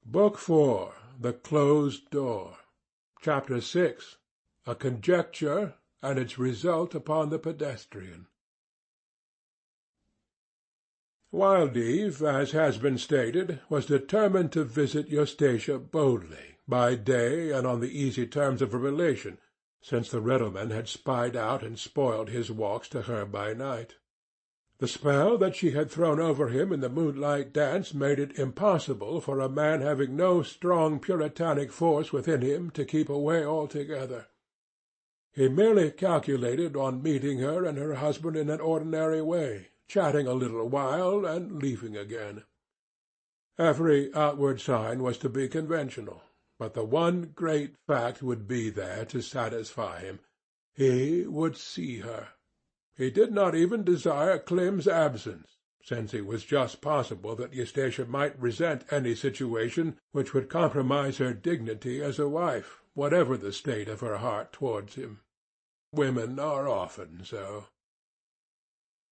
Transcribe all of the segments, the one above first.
Book 4. The Closed Door. Chapter 6. A Conjecture, and its Result upon the Pedestrian. Wildeve, as has been stated, was determined to visit Eustacia boldly, by day and on the easy terms of a relation, since the Riddleman had spied out and spoiled his walks to her by night. The spell that she had thrown over him in the moonlight dance made it impossible for a man having no strong puritanic force within him to keep away altogether. He merely calculated on meeting her and her husband in an ordinary way, chatting a little while and leaving again. Every outward sign was to be conventional, but the one great fact would be there to satisfy him. He would see her. He did not even desire Clem's absence, since it was just possible that Eustacia might resent any situation which would compromise her dignity as a wife, whatever the state of her heart towards him. Women are often so.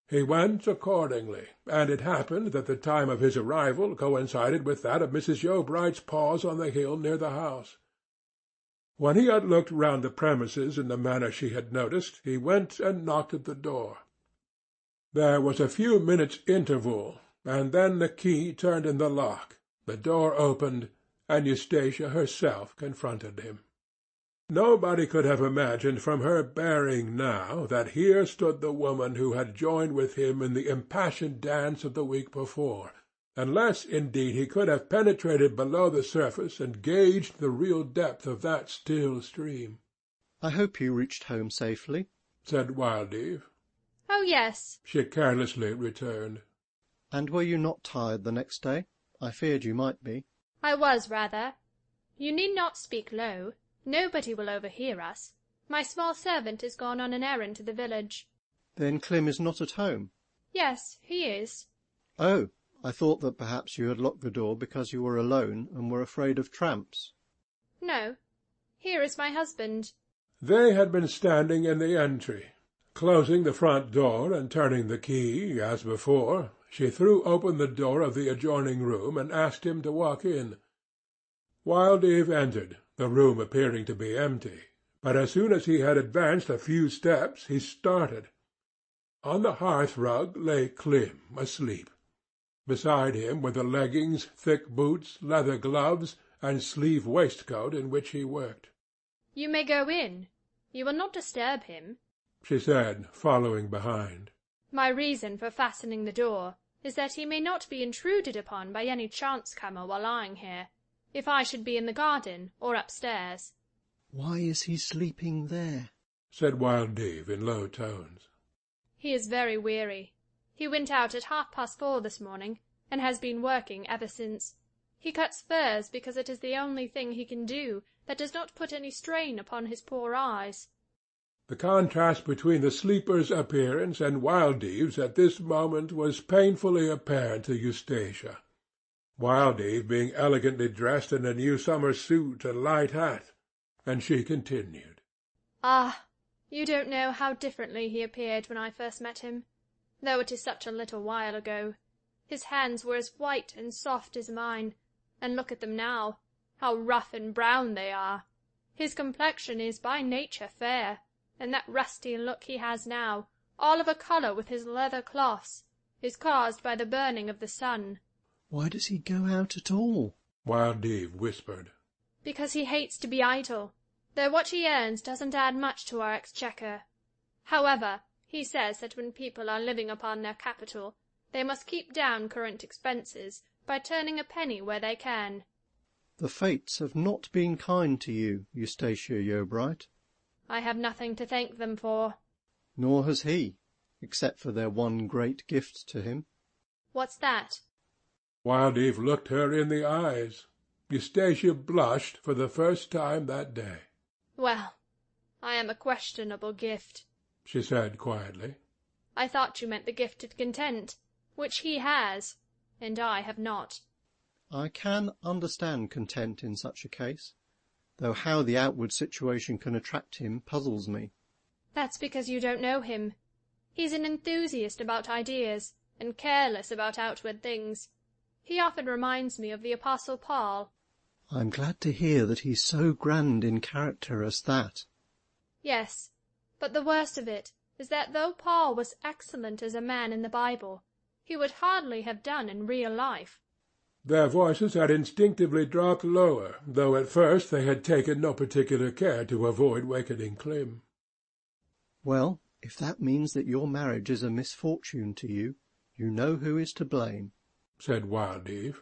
He went accordingly, and it happened that the time of his arrival coincided with that of Mrs. Yeobright's pause on the hill near the house. When he had looked round the premises in the manner she had noticed, he went and knocked at the door. There was a few minutes' interval, and then the key turned in the lock, the door opened, and Eustacia herself confronted him. Nobody could have imagined from her bearing now that here stood the woman who had joined with him in the impassioned dance of the week before, unless indeed he could have penetrated below the surface and gauged the real depth of that still stream. "I hope you reached home safely," said Wildeve. "Oh, yes," she carelessly returned. "And were you not tired the next day? I feared you might be." "I was, rather. You need not speak low. Nobody will overhear us. My small servant is gone on an errand to the village." "Then Clem is not at home?" "Yes, he is." "Oh, I thought that perhaps you had locked the door because you were alone and were afraid of tramps." "No. Here is my husband." They had been standing in the entry. Closing the front door and turning the key, as before, she threw open the door of the adjoining room and asked him to walk in. Wildeve entered, the room appearing to be empty, but as soon as he had advanced a few steps he started. On the hearth-rug lay Clem, asleep. Beside him were the leggings, thick boots, leather gloves, and sleeve waistcoat in which he worked. "You may go in. You will not disturb him," she said, following behind. "My reason for fastening the door is that he may not be intruded upon by any chance-comer while lying here, if I should be in the garden or upstairs." "Why is he sleeping there?" said Wildeve in low tones. "He is very weary. He went out at 4:30 this morning, and has been working ever since. He cuts furs because it is the only thing he can do that does not put any strain upon his poor eyes." The contrast between the sleeper's appearance and Wildeve's at this moment was painfully apparent to Eustacia, Wildeve being elegantly dressed in a new summer suit and light hat, and she continued. "Ah, you don't know how differently he appeared when I first met him, though it is such a little while ago. His hands were as white and soft as mine, and look at them now, how rough and brown they are. His complexion is by nature fair, and that rusty look he has now, all of a colour with his leather cloths, is caused by the burning of the sun." "Why does he go out at all?" Wildeve whispered. "Because he hates to be idle, though what he earns doesn't add much to our exchequer. However, he says that when people are living upon their capital, they must keep down current expenses by turning a penny where they can." "The fates have not been kind to you, Eustacia Yeobright." "I have nothing to thank them for." "Nor has he, except for their one great gift to him." "What's that?" Wildeve looked her in the eyes. Eustacia blushed for the first time that day. "Well, I am a questionable gift," she said quietly. "I thought you meant the gift of content, which he has, and I have not." "I can understand content in such a case, though how the outward situation can attract him puzzles me." "That's because you don't know him. He's an enthusiast about ideas, and careless about outward things. He often reminds me of the Apostle Paul." I'm glad to hear that he's so grand in character as that. Yes, but the worst of it is that though Paul was excellent as a man in the Bible, he would hardly have done in real life. Their voices had instinctively dropped lower, though at first they had taken no particular care to avoid wakening Clym. Well, if that means that your marriage is a misfortune to you, you know who is to blame, said Wildeve.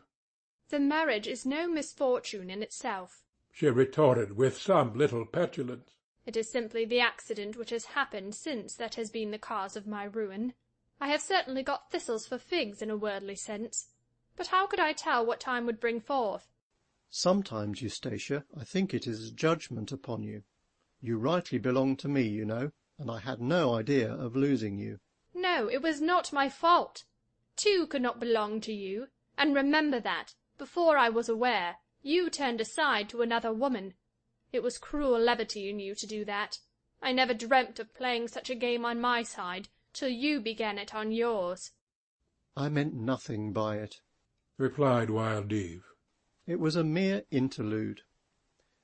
The marriage is no misfortune in itself, she retorted with some little petulance. It is simply the accident which has happened since that has been the cause of my ruin. I have certainly got thistles for figs in a worldly sense, but how could I tell what time would bring forth? Sometimes, Eustacia, I think it is a judgment upon you. You rightly belong to me, you know, and I had no idea of losing you. No, it was not my fault. Two could not belong to you, and remember that, before I was aware, you turned aside to another woman. It was cruel levity in you to do that. I never dreamt of playing such a game on my side, till you began it on yours. I meant nothing by it, replied Wildeve. It was a mere interlude.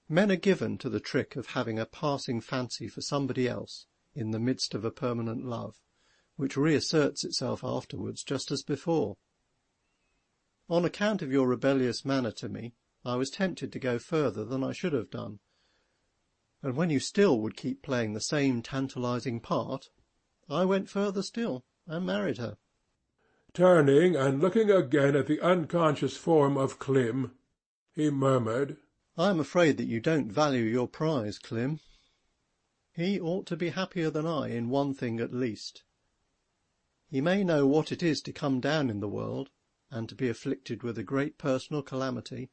Men are given to the trick of having a passing fancy for somebody else in the midst of a permanent love, which reasserts itself afterwards just as before. On account of your rebellious manner to me, I was tempted to go further than I should have done, and when you still would keep playing the same tantalizing part, I went further still and married her. Turning and looking again at the unconscious form of Clym, he murmured, I am afraid that you don't value your prize, Clym. He ought to be happier than I in one thing at least. He may know what it is to come down in the world, and to be afflicted with a great personal calamity,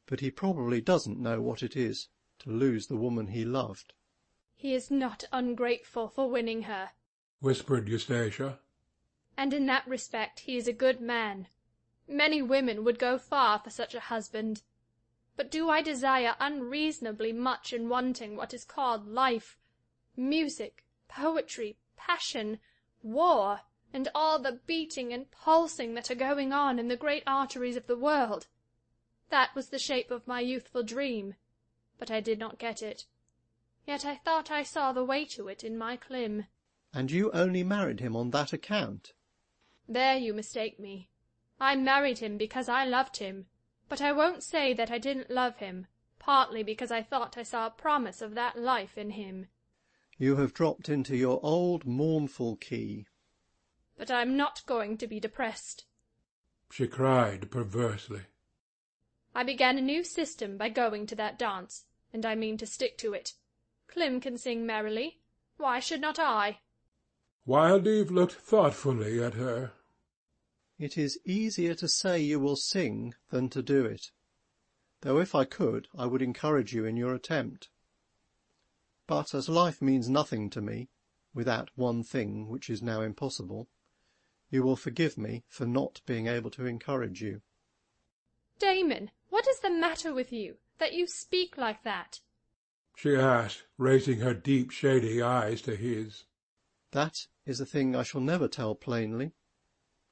but he probably doesn't know what it is to lose the woman he loved. He is not ungrateful for winning her, whispered Eustacia. And in that respect he is a good man. Many women would go far for such a husband. But do I desire unreasonably much in wanting what is called life, music, poetry, passion, war, and all the beating and pulsing that are going on in the great arteries of the world? That was the shape of my youthful dream, but I did not get it. Yet I thought I saw the way to it in my Clym. And you only married him on that account? There you mistake me. I married him because I loved him, but I won't say that I didn't love him, partly because I thought I saw a promise of that life in him. You have dropped into your old mournful key. But I'm not going to be depressed, she cried perversely. I began a new system by going to that dance, and I mean to stick to it. Clym can sing merrily. Why should not I? Wildeve looked thoughtfully at her. It is easier to say you will sing than to do it, though if I could, I would encourage you in your attempt. But as life means nothing to me, without one thing which is now impossible, you will forgive me for not being able to encourage you. Damon, what is the matter with you, that you speak like that? She asked, raising her deep, shady eyes to his. That is a thing I shall never tell plainly,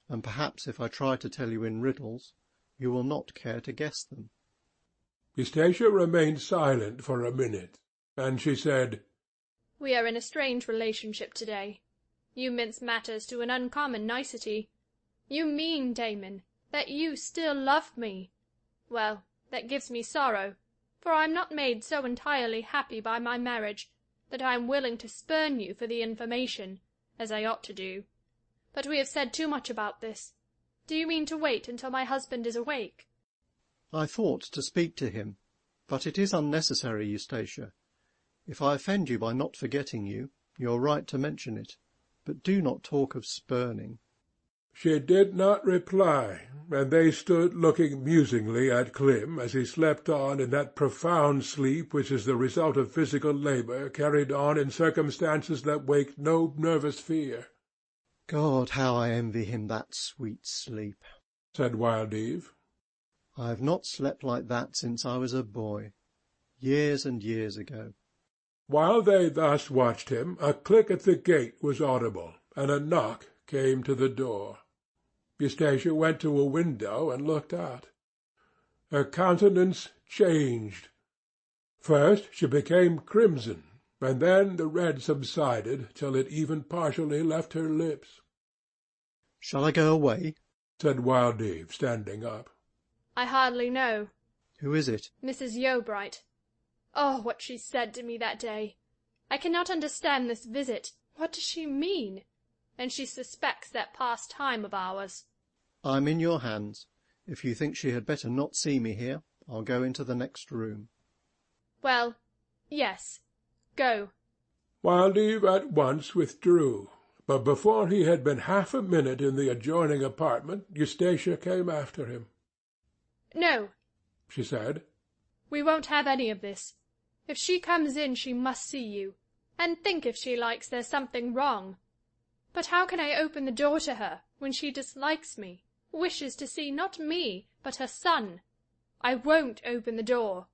and perhaps if I try to tell you in riddles, you will not care to guess them. Eustacia remained silent for a minute, and she said, We are in a strange relationship today. You mince matters to an uncommon nicety. You mean, Damon, that you still love me. Well, that gives me sorrow, for I am not made so entirely happy by my marriage that I am willing to spurn you for the information, as I ought to do. But we have said too much about this. Do you mean to wait until my husband is awake? I thought to speak to him, but it is unnecessary, Eustacia. If I offend you by not forgetting you, you are right to mention it, but do not talk of spurning. She did not reply, and they stood looking musingly at Clym as he slept on in that profound sleep which is the result of physical labour carried on in circumstances that wake no nervous fear. God, how I envy him that sweet sleep, said Wildeve. I have not slept like that since I was a boy, years and years ago. While they thus watched him, a click at the gate was audible, and a knock came to the door. Eustacia went to a window and looked out. Her countenance changed. First she became crimson, and then the red subsided till it even partially left her lips. "Shall I go away?" said Wildeve, standing up. I hardly know. "Who is it?" Mrs. Yeobright. Oh, what she said to me that day! I cannot understand this visit. What does she mean? And she suspects that past time of ours. "I'm in your hands. If you think she had better not see me here, I'll go into the next room." Well, yes. Go. Wildeve at once withdrew, but before he had been half a minute in the adjoining apartment, Eustacia came after him. No, she said. We won't have any of this. If she comes in she must see you, and think if she likes there's something wrong. But how can I open the door to her, when she dislikes me, wishes to see not me, but her son? I won't open the door.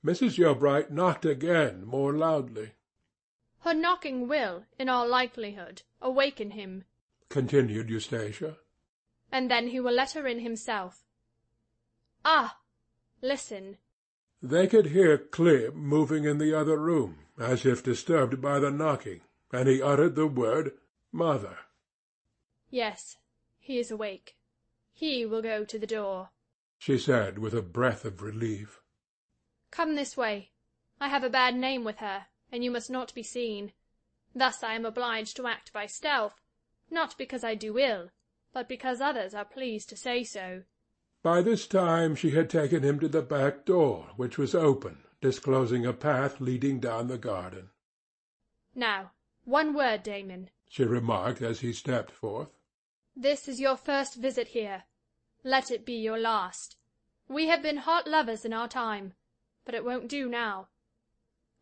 Mrs. Yeobright knocked again, more loudly. Her knocking will, in all likelihood, awaken him, continued Eustacia. And then he will let her in himself. Ah! Listen. They could hear Clem moving in the other room, as if disturbed by the knocking, and he uttered the word "Mother." Yes, he is awake. He will go to the door, she said with a breath of relief. Come this way. I have a bad name with her, and you must not be seen. Thus I am obliged to act by stealth, not because I do ill, but because others are pleased to say so. By this time she had taken him to the back door, which was open, disclosing a path leading down the garden. Now, one word, Damon, she remarked as he stepped forth. This is your first visit here. Let it be your last. We have been hot lovers in our time, but it won't do now.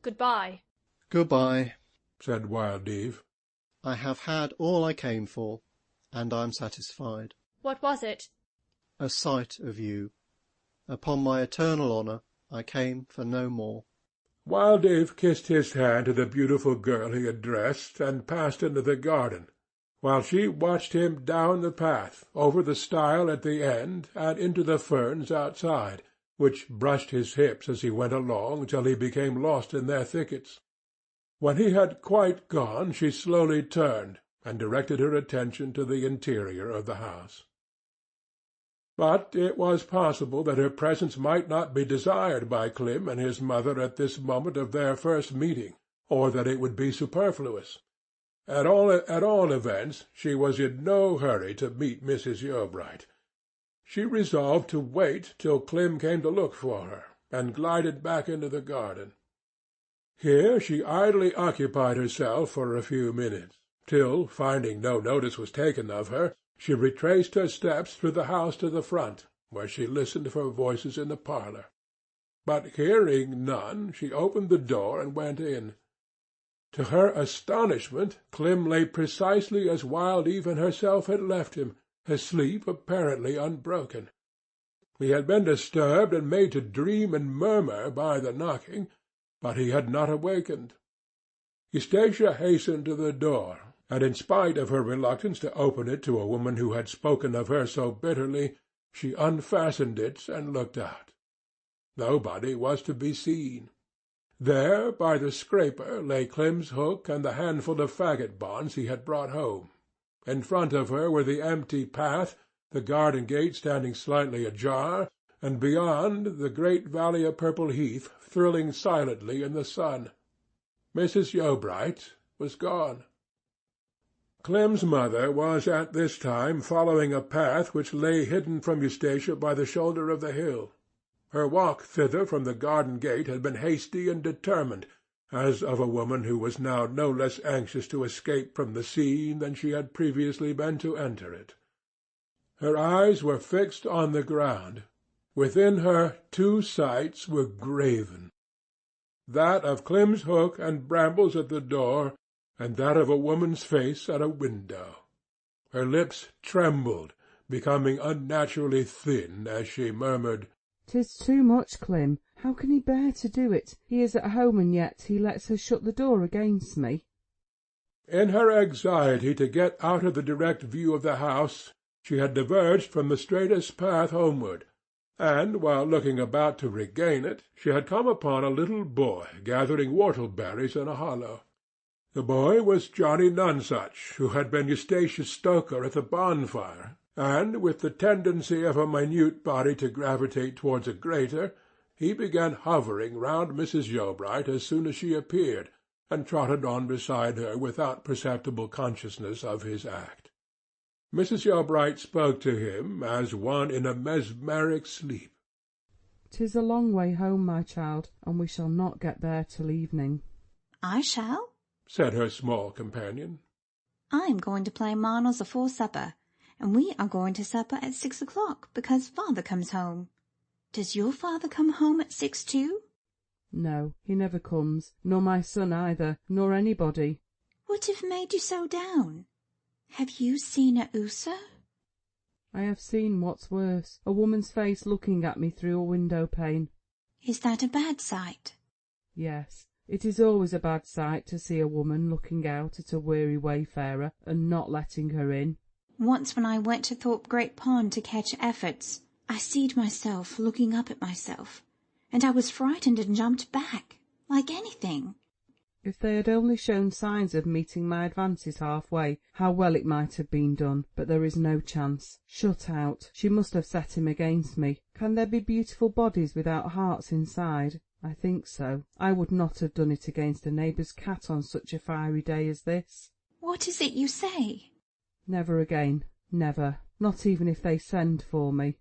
Good-bye. "Good-bye," said Wildeve. "I have had all I came for, and I'm satisfied." What was it? "A sight of you. Upon my eternal honour, I came for no more." Wildeve kissed his hand to the beautiful girl he addressed, and passed into the garden, while she watched him down the path, over the stile at the end, and into the ferns outside, which brushed his hips as he went along till he became lost in their thickets. When he had quite gone, she slowly turned, and directed her attention to the interior of the house. But it was possible that her presence might not be desired by Clem and his mother at this moment of their first meeting, or that it would be superfluous. At all events, she was in no hurry to meet Mrs. Yeobright. She resolved to wait till Clem came to look for her, and glided back into the garden. Here she idly occupied herself for a few minutes, till, finding no notice was taken of her, she retraced her steps through the house to the front, where she listened for voices in the parlour. But hearing none, she opened the door and went in. To her astonishment, Clem lay precisely as Wildeve and herself had left him, his sleep apparently unbroken. He had been disturbed and made to dream and murmur by the knocking, but he had not awakened. Eustacia hastened to the door, and in spite of her reluctance to open it to a woman who had spoken of her so bitterly, she unfastened it and looked out. Nobody was to be seen. There, by the scraper, lay Clem's hook and the handful of faggot bonds he had brought home. In front of her were the empty path, the garden gate standing slightly ajar, and beyond the great valley of purple heath thrilling silently in the sun. Mrs. Yeobright was gone. Clem's mother was at this time following a path which lay hidden from Eustacia by the shoulder of the hill. Her walk thither from the garden gate had been hasty and determined, as of a woman who was now no less anxious to escape from the scene than she had previously been to enter it. Her eyes were fixed on the ground. Within her 2 sights were graven: that of Clem's hook and brambles at the door, and that of a woman's face at a window. Her lips trembled, becoming unnaturally thin as she murmured, "'Tis too much, Clem. How can he bear to do it? He is at home, and yet he lets her shut the door against me." In her anxiety to get out of the direct view of the house, she had diverged from the straightest path homeward, and while looking about to regain it, she had come upon a little boy gathering whortleberries in a hollow. The boy was Johnny Nonsuch, who had been Eustatia's stoker at the bonfire, and, with the tendency of a minute body to gravitate towards a greater, he began hovering round Mrs. Yeobright as soon as she appeared, and trotted on beside her without perceptible consciousness of his act. Mrs. Yeobright spoke to him as one in a mesmeric sleep. "'Tis a long way home, my child, and we shall not get there till evening." "I shall," said her small companion. "I am going to play marbles afore supper, and we are going to supper at 6 o'clock, because father comes home. Does your father come home at 6 too?" "No, he never comes, nor my son either, nor anybody." "What have made you so down? Have you seen a Usa?" "I have seen what's worse, a woman's face looking at me through a window-pane." "Is that a bad sight?" "Yes, it is always a bad sight to see a woman looking out at a weary wayfarer and not letting her in." "Once when I went to Thorpe Great Pond to catch efforts, I seed myself looking up at myself, and I was frightened and jumped back, like anything." If they had only shown signs of meeting my advances half-way, how well it might have been done. But there is no chance. Shut out. She must have set him against me. Can there be beautiful bodies without hearts inside? I think so. I would not have done it against a neighbour's cat on such a fiery day as this. "What is it you say?" Never again. Never. Not even if they send for me.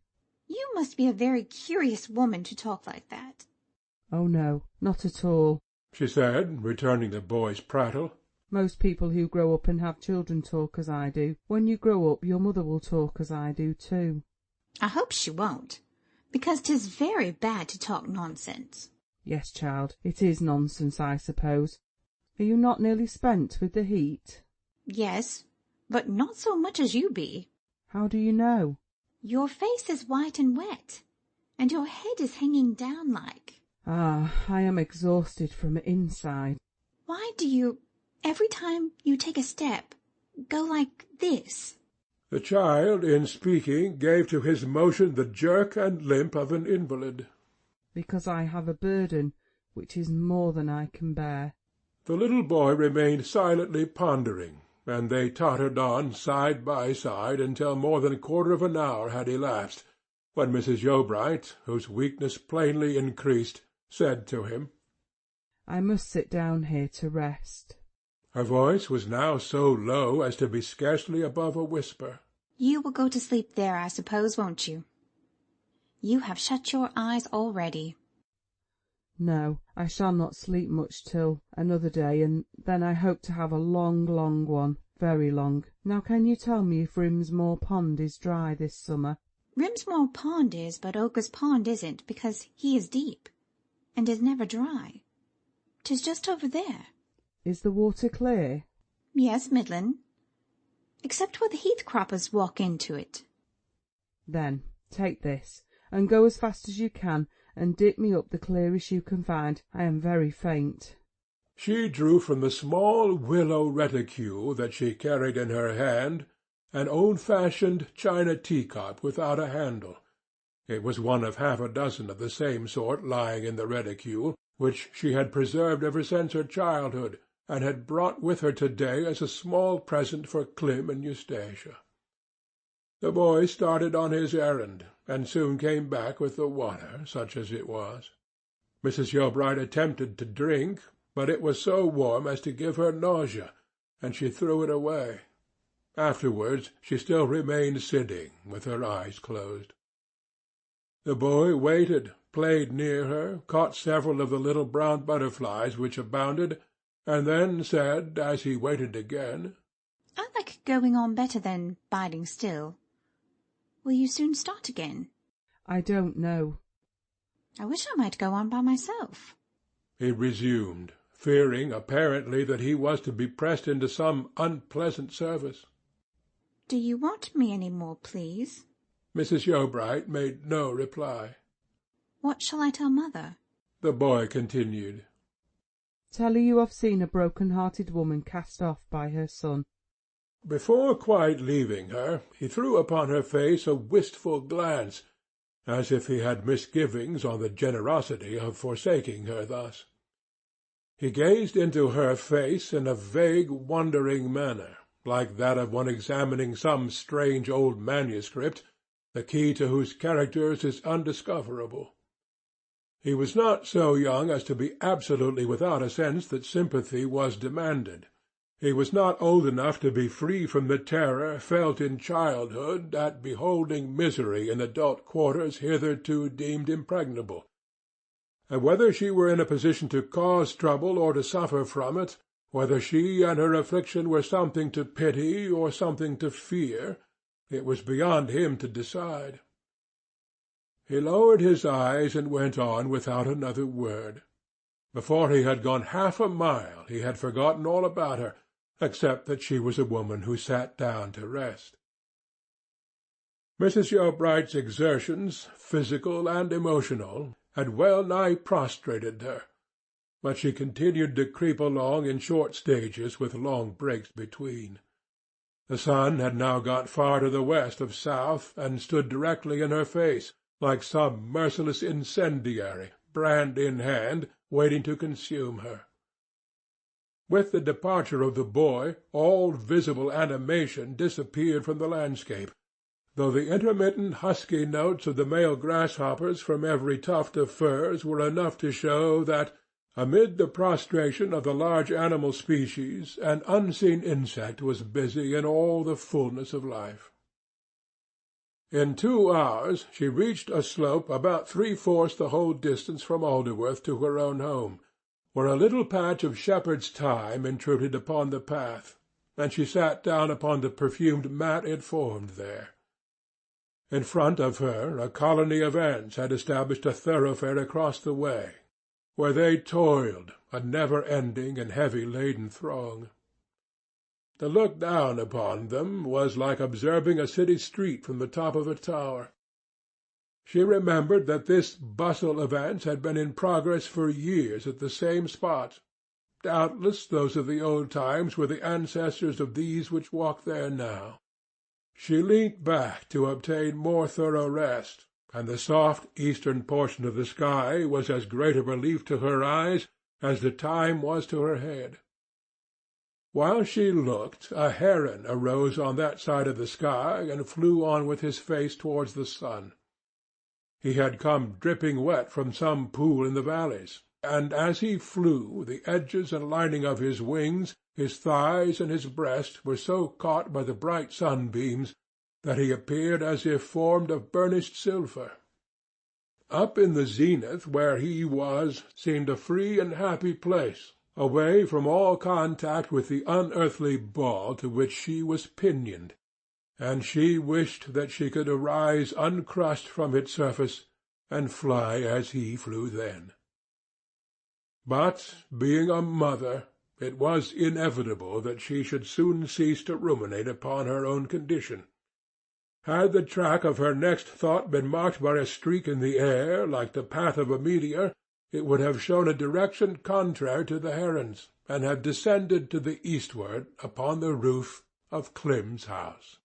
"You must be a very curious woman to talk like that." "Oh no, not at all," she said, returning the boy's prattle. "Most people who grow up and have children talk as I do. When you grow up, your mother will talk as I do too." "I hope she won't, because 'tis very bad to talk nonsense." "Yes, child, it is nonsense, I suppose. Are you not nearly spent with the heat?" "Yes, but not so much as you be." "How do you know?" "Your face is white and wet, and your head is hanging down like." "Ah, I am exhausted from inside." "Why do you, every time you take a step, go like this?" The child, in speaking, gave to his motion the jerk and limp of an invalid. "Because I have a burden which is more than I can bear." The little boy remained silently pondering, and they tottered on side by side until more than a quarter of an hour had elapsed, when Mrs. Yeobright, whose weakness plainly increased, said to him, "I must sit down here to rest." Her voice was now so low as to be scarcely above a whisper. "You will go to sleep there, I suppose, won't you? You have shut your eyes already." "No, I shall not sleep much till another day, and then I hope to have a long, long one, very long. Now can you tell me if Rimsmore Pond is dry this summer?" "Rimsmore Pond is, but Ochre's Pond isn't, because he is deep, and is never dry. 'Tis just over there." "Is the water clear?" "Yes, middlin', except where the heath-croppers walk into it." "Then take this, and go as fast as you can, and dip me up the clearest you can find. I am very faint." She drew from the small willow reticule that she carried in her hand an old-fashioned china teacup without a handle. It was one of half a dozen of the same sort lying in the reticule, which she had preserved ever since her childhood, and had brought with her to-day as a small present for Clem and Eustacia. The boy started on his errand, and soon came back with the water, such as it was. Mrs. Yeobright attempted to drink, but it was so warm as to give her nausea, and she threw it away. Afterwards she still remained sitting, with her eyes closed. The boy waited, played near her, caught several of the little brown butterflies which abounded, and then said, as he waited again, "I like going on better than biding still. Will you soon start again?" "I don't know." "I wish I might go on by myself." he resumed, fearing apparently that he was to be pressed into some unpleasant service. "Do you want me any more, please?" Mrs. Yeobright made no reply. "What shall I tell mother?" The boy continued. "Tell her you have seen a broken-hearted woman cast off by her son." Before quite leaving her, he threw upon her face a wistful glance, as if he had misgivings on the generosity of forsaking her thus. He gazed into her face in a vague, wondering manner, like that of one examining some strange old manuscript, the key to whose characters is undiscoverable. He was not so young as to be absolutely without a sense that sympathy was demanded. He was not old enough to be free from the terror felt in childhood at beholding misery in adult quarters hitherto deemed impregnable. And whether she were in a position to cause trouble or to suffer from it, whether she and her affliction were something to pity or something to fear, it was beyond him to decide. He lowered his eyes and went on without another word. Before he had gone half a mile he had forgotten all about her, except that she was a woman who sat down to rest. Mrs. Yeobright's exertions, physical and emotional, had well-nigh prostrated her, but she continued to creep along in short stages with long breaks between. The sun had now got far to the west of south, and stood directly in her face, like some merciless incendiary, brand in hand, waiting to consume her. With the departure of the boy, all visible animation disappeared from the landscape, though the intermittent husky notes of the male grasshoppers from every tuft of furze were enough to show that, amid the prostration of the large animal species, an unseen insect was busy in all the fullness of life. In 2 hours she reached a slope about 3/4 the whole distance from Alderworth to her own home, where a little patch of shepherd's thyme intruded upon the path, and she sat down upon the perfumed mat it formed there. In front of her a colony of ants had established a thoroughfare across the way, where they toiled, a never-ending and heavy-laden throng. To look down upon them was like observing a city street from the top of a tower. She remembered that this bustle of ants had been in progress for years at the same spot. Doubtless those of the old times were the ancestors of these which walk there now. She leant back to obtain more thorough rest, and the soft eastern portion of the sky was as great a relief to her eyes as the time was to her head. While she looked, a heron arose on that side of the sky and flew on with his face towards the sun. He had come dripping wet from some pool in the valleys, and as he flew the edges and lining of his wings, his thighs and his breast were so caught by the bright sunbeams that he appeared as if formed of burnished silver. Up in the zenith where he was seemed a free and happy place, away from all contact with the unearthly ball to which she was pinioned, and she wished that she could arise uncrushed from its surface and fly as he flew then. But, being a mother, it was inevitable that she should soon cease to ruminate upon her own condition. Had the track of her next thought been marked by a streak in the air, like the path of a meteor, it would have shown a direction contrary to the heron's, and have descended to the eastward upon the roof of Clim's house.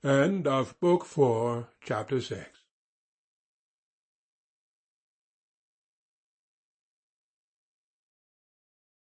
End of Book 4, Chapter 6.